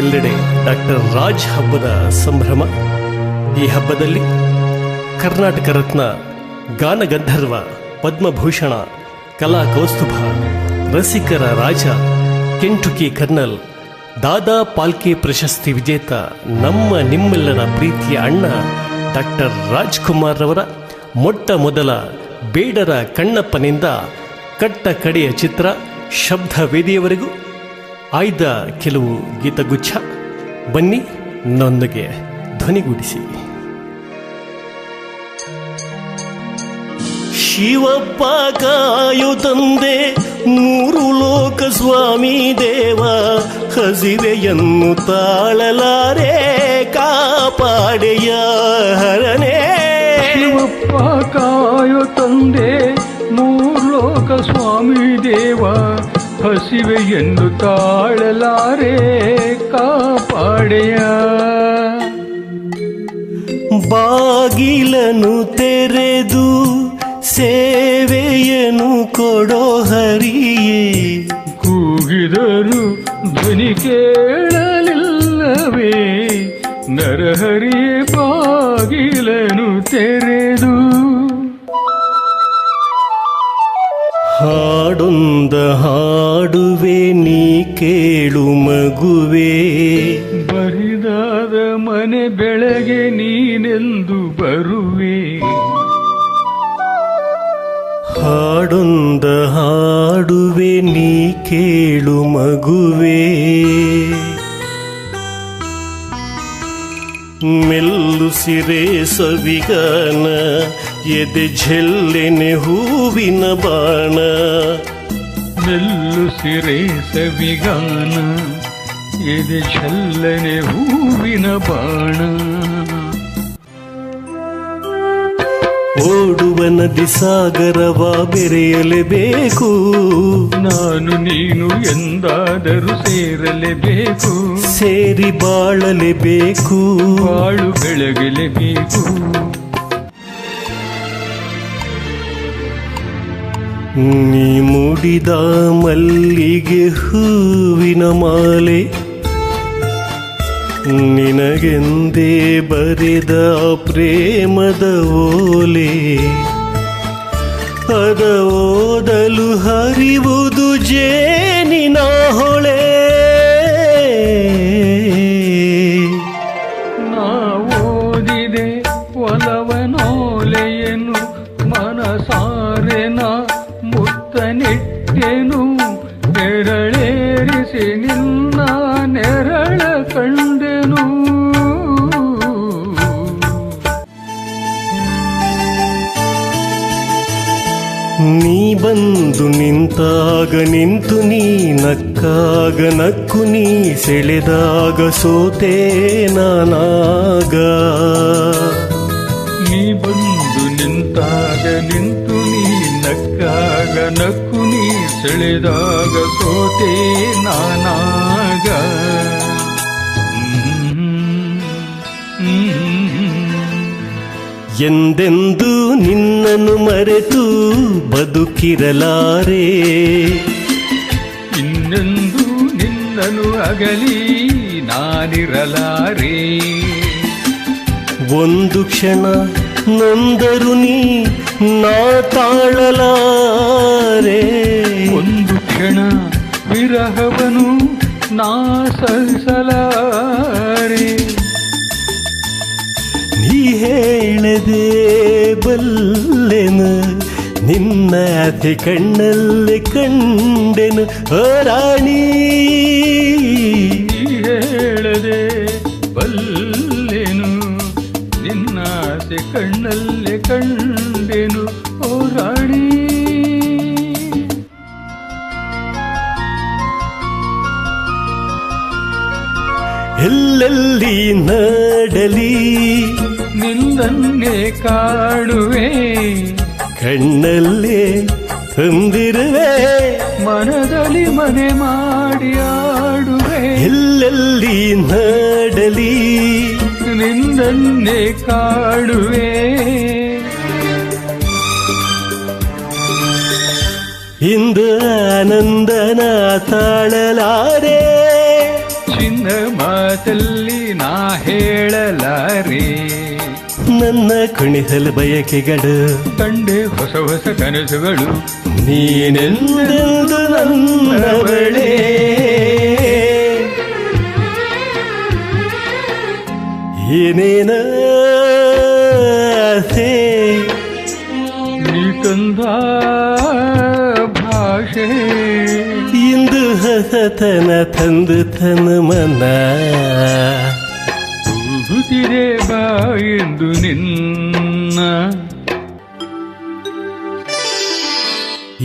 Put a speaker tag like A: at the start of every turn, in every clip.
A: ಎಲ್ಲೆಡೆ ಡಾಕ್ಟರ್ ರಾಜ್ ಹಬ್ಬದ ಸಂಭ್ರಮ. ಈ ಹಬ್ಬದಲ್ಲಿ ಕರ್ನಾಟಕ ರತ್ನ, ಗಾನಗಂಧರ್ವ, ಪದ್ಮಭೂಷಣ, ಕಲಾ ಕೌಸ್ತುಭ, ರಸಿಕರ ರಾಜ, ಕೆಂಟುಕಿ ಕರ್ನಲ್, ದಾದಾ ಪಾಲ್ಕೆ ಪ್ರಶಸ್ತಿ ವಿಜೇತ ನಮ್ಮ ನಿಮ್ಮೆಲ್ಲರ ಪ್ರೀತಿಯ ಅಣ್ಣ ಡಾಕ್ಟರ್ ರಾಜ್ಕುಮಾರ್ ರವರ ಮೊಟ್ಟ ಮೊದಲ ಬೇಡರ ಕಣ್ಣಪ್ಪನಿಂದ ಕಟ್ಟ ಕಡೆಯ ಚಿತ್ರ ಶಬ್ದವೇದಿಯವರೆಗೂ ಆಯ್ದ ಕೆಲವು ಗೀತಗುಚ್ಛ. ಬನ್ನಿ ನನ್ನೊಂದಿಗೆ ಧ್ವನಿಗೂಡಿಸಿ. ಶಿವಪ್ಪ ಕಾಯು ತಂದೆ, ಮೂರು ಲೋಕ ಸ್ವಾಮಿ ದೇವ, ಹಸಿವೆಯನ್ನು ತಾಳಲಾರೆ ಕಾಪಾಡೆಯ ಹರನೇ.
B: ಶಿವಪ್ಪ ಕಾಯು ತಂದೆ, ಮೂರು ಲೋಕ ಸ್ವಾಮಿ ದೇವ, ಹಸಿವೆಯನ್ನು ತಾಳಲಾರೆ ಕಾಪಾಡೆಯ.
A: ಬಾಗಿಲನು ತೆರೆದು ಸೇವೆಯನ್ನು ಕೊಡೋ ಹರಿಯೇ,
B: ಕೂಗಿದರು ಧ್ವನಿ ಕೇಳಲಿಲ್ಲವೇ, ನರಹರಿಯೇ ಬಾಗಿಲನು ತೆರೆದು.
A: ಹಾಡೊಂದ ಹಾಡುವೆ ನೀ ಕೇಳು ಮಗುವೆ,
B: ಬರಿದಾದ ಮನೆ ಬೆಳಗ್ಗೆ ನೀನೆಂದು ಬರುವೆ.
A: ಹಾಡೊಂದ ಹಾಡುವೆ ನೀ ಕೇಳು ಮಗುವೆ, ಮೆಲ್ಲು ಸಿರೆ ಸವಿಗಾನ, ಎದೆ ಝೆಲ್ಲೆನೆ ಹೂವಿನ ಬಾಣ.
B: ಮೆಲ್ಲು ಸಿರೆ ಸವಿಗಾನ, ಎದೆ ಝೆಲ್ಲನೆ ಹೂವಿನ ಬಾಣ.
A: ಓಡುವ ನದಿ ಸಾಗರವ ಬೆರೆಯಲೇಬೇಕು,
B: ನಾನು ನೀನು ಎಂದಾದರೂ ಸೇರಲೇಬೇಕು.
A: ಸೇರಿ ಬಾಳಲೇಬೇಕು,
B: ಬಾಳು ಬೆಳಗಲೇಬೇಕು.
A: ನೀ ಮುಡಿದ ಮಲ್ಲಿಗೆ ಹೂವಿನ ಮಾಲೆ, ನಿನಗೆಂದೇ ಬರೆದ ಪ್ರೇಮದ ಓಲೆ, ಅದ ಓದಲು ಹರಿವುದು ಜೇನಿನ ಹೊಳೆ.
B: ನಾ ಓದಿದೆ ಒಲವನೋಲೆಯನ್ನು, ಮನಸಾರೆನ ಮುತ್ತನಿಟ್ಟೆನು, ನೆರಳೇರಿಸಿ ನಿನ್ನ ನೆರಳ ಕಂಡೆನು.
A: ನೀ ಬಂದು ನಿಂತಾಗ ನಿಂತು, ನೀ ನಕ್ಕಾಗ ನಕ್ಕು, ನೀ ಸೆಳೆದಾಗ ಸೋತೆ ನಾನಾಗ.
B: ನೀ ಬಂದು ನಿಂತಾಗ ನಿಂತು, ನೀ ನಕ್ಕಾಗ ನಕ್ಕು, ನೀ ಸೆಳೆದಾಗ ಸೋತೆ ನಾನಾಗ.
A: ಎಂದೆಂದು ನಿನ್ನನ್ನು ಮರೆತು ಬದುಕಿರಲಾರೆ,
B: ಇನ್ನೆಂದು ನಿನ್ನನು ಅಗಲಿ ನಾನಿರಲಾರೆ.
A: ಒಂದು ಕ್ಷಣ ನೊಂದರು ನೀ ನಾ ತಾಳಲಾರೆ,
B: ಒಂದು ಕ್ಷಣ ವಿರಹವನು ನಾ ಸಹಿಸಲಾರೆ.
A: ನೀ ಹೇಳದೆ ಬಲ್ಲೆನು, ನಿನ್ನ ಅತಿ ಕಣ್ಣಲ್ಲಿ ಕಂಡೆನು ಓ ರಾಣಿ.
B: ನೀ ಹೇಳದೆ ಬಲ್ಲೆನು, ನಿನ್ನ ಆಸೆ ಕಣ್ಣಲ್ಲಿ ಕಂಡೆನು ಓ ರಾಣಿ.
A: ಎಲ್ಲೆಲ್ಲಿ ನಡಲಿ
B: ನಿನ್ನನ್ನೇ ಕಾಡುವೆ,
A: ಕಣ್ಣಲ್ಲೇ ತಂದಿರುವೆ,
B: ಮನದಲ್ಲಿ ಮನೆ ಮಾಡಿ ಆಡುವೆ.
A: ಎಲ್ಲೆಲ್ಲಿ ನಡಲಿ
B: ನಿನ್ನನ್ನೇ ಕಾಡುವೆ.
A: ಇಂದು ಆನಂದನ ತಾಳಲಾರೆ,
B: ಚಿನ್ನ ಮಾತಲ್ಲಿ ನಾ ಹೇಳಲಾರೆ.
A: ನನ್ನ ಕುಣಿಸಲು ಬಯಕೆಗಳು
B: ಕಂಡೆ ಹೊಸ ಹೊಸ ಕನಸುಗಳು.
A: ನೀನೆಂದೆಂದು ನನ್ನವಳೇ. ಏನೇನ ಆಸೆ
B: ನೀ ತಂದ ಭಾಷೆ
A: ಇಂದು ಹೊಸತನ ತಂದು ತನ ಮನ
B: ಕೂಗುತ್ತಿರೆ ಬಾ ಎಂದು ನಿನ್ನ.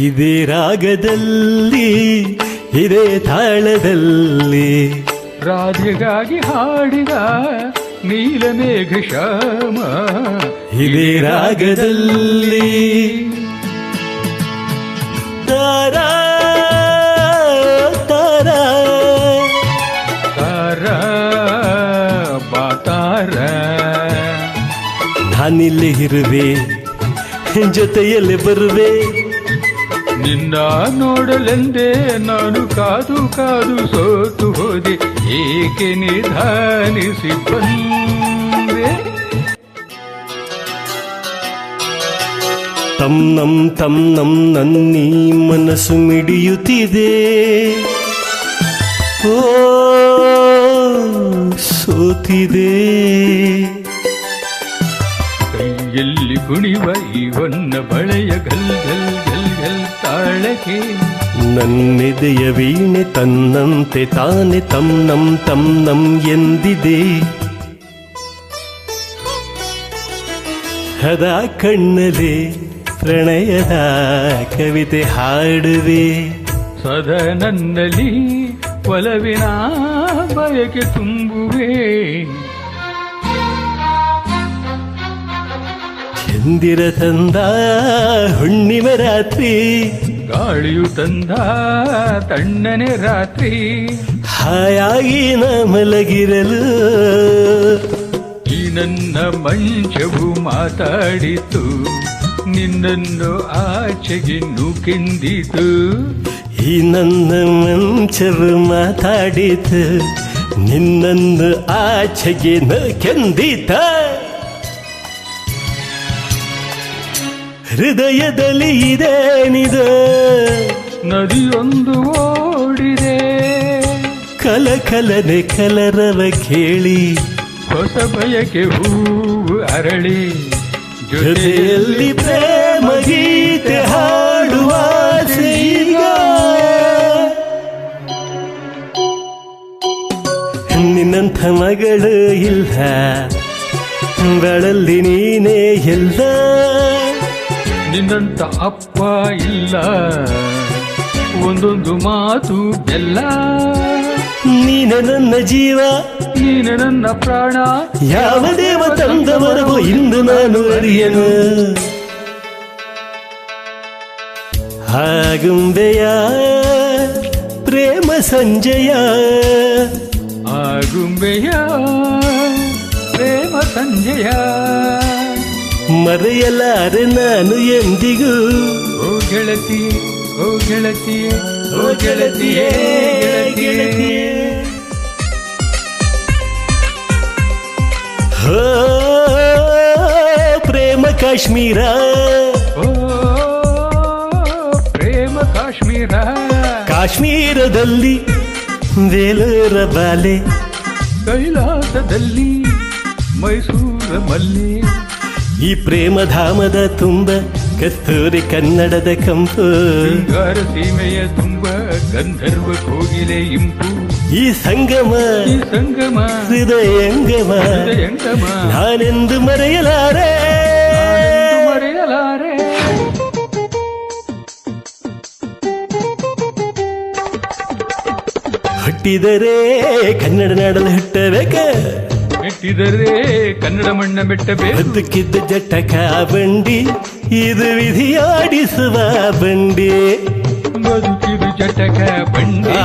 A: ಇದೇ ರಾಗದಲ್ಲಿ ಇದೇ ತಾಳದಲ್ಲಿ
B: ರಾಧೆಗಾಗಿ ಹಾಡಿದ ನೀಲಮೇಘ ಶ್ಯಾಮ.
A: ಇದೇ ರಾಗದಲ್ಲಿ ತಾರಾ ತಾರಾ
B: ತಾರ ಬಾತಾರ.
A: ನಾನಿಲ್ಲಿ ಇರುವೆ ಜೊತೆಯಲ್ಲಿ ಬರುವೆ.
B: ನಿನ್ನ ನೋಡಲೆಂದೇ ನಾನು ಕಾದು ಕಾದು ಸೋತು ಹೋದೆ. ಏಕೆ ನಿಧಾನಿಸಿ ಬಂದೆ.
A: ತಮ್ ನಮ್ ನನ್ನೀ ಮನಸ್ಸು ಮಿಡಿಯುತ್ತಿದೆ. ಓ ಸೋತಿದೆ.
B: ಕೈಯಲ್ಲಿ ಕುಣಿವ ಈ ಹೊನ್ನ ಬಳೆಯ ಗಲ್ ಗಲ್ ಗಲ್ ಗಲ್ ತಾಳಕ್ಕೆ.
A: ನನ್ನೆದೆಯ ವೀಣೆ ತನ್ನಂತೆ ತಾನೆ ತಮ್ ನಮ್ ಎಂದಿದೆ. ಹದ ಕಣ್ಣಲೆ ಪ್ರಣಯದ ಕವಿತೆ ಹಾಡುವೆ.
B: ಸದಾ ನನ್ನಲ್ಲಿ ಒಲವಿನ ಬಯಕೆ ತುಂಬುವೆ.
A: ಚಂದಿರ ತಂದ ಹುಣ್ಣಿಮೆ ರಾತ್ರಿ
B: ಗಾಳಿಯು ತಂದ ತಣ್ಣನೆ ರಾತ್ರಿ.
A: ಹಾಯಾಗಿ ನ ಮಲಗಿರಲು
B: ಈ ನನ್ನ ಮಂಚವು ಮಾತಾಡಿತು. ನಿನ್ನನ್ನು ಆಚೆಗೆ ನೂಕೆಂದಿತು.
A: ಈ ನನ್ನ ಮಂಚವು ಮಾತಾಡಿತು. ನಿನ್ನನ್ನು ಆಚೆಗೆ ಕೆಂದಿತ. ಹೃದಯದಲ್ಲಿ ಇದೇನಿದೆ
B: ನದಿಯೊಂದು ಓಡಿದೆ.
A: ಕಲಕಲನೆ ಕಲರವ ಕೇಳಿ
B: ಹೊಸ ಬಯಕೆ ಹೂವು ಅರಳಿ.
A: ಜೊತೆಯಲ್ಲಿ ಪ್ರೇಮ ಗೀತೆ ಹಾಡುವ ಈಗ. ನಿನ್ನಂಥ ಮಗಳು ಇಲ್ಲ ಬಳಲಿ ನೀನೇ ಎಲ್ಲ.
B: ನಿನ್ನಂತ ಅಪ್ಪ ಇಲ್ಲ ಒಂದೊಂದು ಮಾತು ಎಲ್ಲ.
A: ನೀನೆ ನನ್ನ ಜೀವ
B: ನೀನೆ ನನ್ನ ಪ್ರಾಣ.
A: ಯಾವ ದೇವ ತಂದವರೆಗೂ ಇಂದು ನಾನು ಅರಿಯನು. ಆಗುಂಬೆಯ ಪ್ರೇಮ ಸಂಜಯ.
B: ಆಗುಂಬೆಯ ಪ್ರೇಮ ಸಂಜಯ.
A: ಮರೆಯಲಾರೆ ನಾನು ಎಂದಿಗೂ.
B: ಓ ಗೆಳತಿ ಓ ಗೆಳತಿಯೇ ಓ ಗೆಳತಿಯೇ ಗೆಳತಿಯೇ.
A: ಹೋ ಪ್ರೇಮ ಕಾಶ್ಮೀರ.
B: ಓ ಪ್ರೇಮ ಕಾಶ್ಮೀರ.
A: ಕಾಶ್ಮೀರದಲ್ಲಿ ವೇಲೂರ ಬಾಲೆ.
B: ಕೈಲಾಸದಲ್ಲಿ ಮೈಸೂರ ಮಲ್ಲಿ.
A: ಈ ಪ್ರೇಮಧಾಮದ ತುಂಬ ಕಸ್ತೂರಿ ಕನ್ನಡದ ಕಂಪು.
B: ಶೃಂಗಾರ ಸೀಮೆಯ ತುಂಬ ಗಂಧರ್ವ ಕೋಗಿಲೆ ಇಂಪು.
A: ಈ ಸಂಗಮ
B: ಈ ಸಂಗಮ
A: ಹೃದಯಂಗಮ
B: ಹೃದಯಂಗಮ.
A: ನಾನೆಂದು ಮರೆಯಲಾರೆ.
B: ನಾನೆಂದು ಮರೆಯಲಾರೆ.
A: ಹುಟ್ಟಿದರೆ ಕನ್ನಡ ನಾಡಲು ಹುಟ್ಟಬೇಕ.
B: ಮೆಟ್ಟಿದರೆ ಕನ್ನಡ ಮಣ್ಣ ಮೆಟ್ಟಬೇಕು.
A: ಬದುಕಿದ್ದ ಜಟಕ ಬಂಡಿ ಇದು ವಿಧಿಯಾಡಿಸುವ ಬಂಡಿ.
B: ಬದುಕಿದು ಜಟಕ ಬಂಡಿ.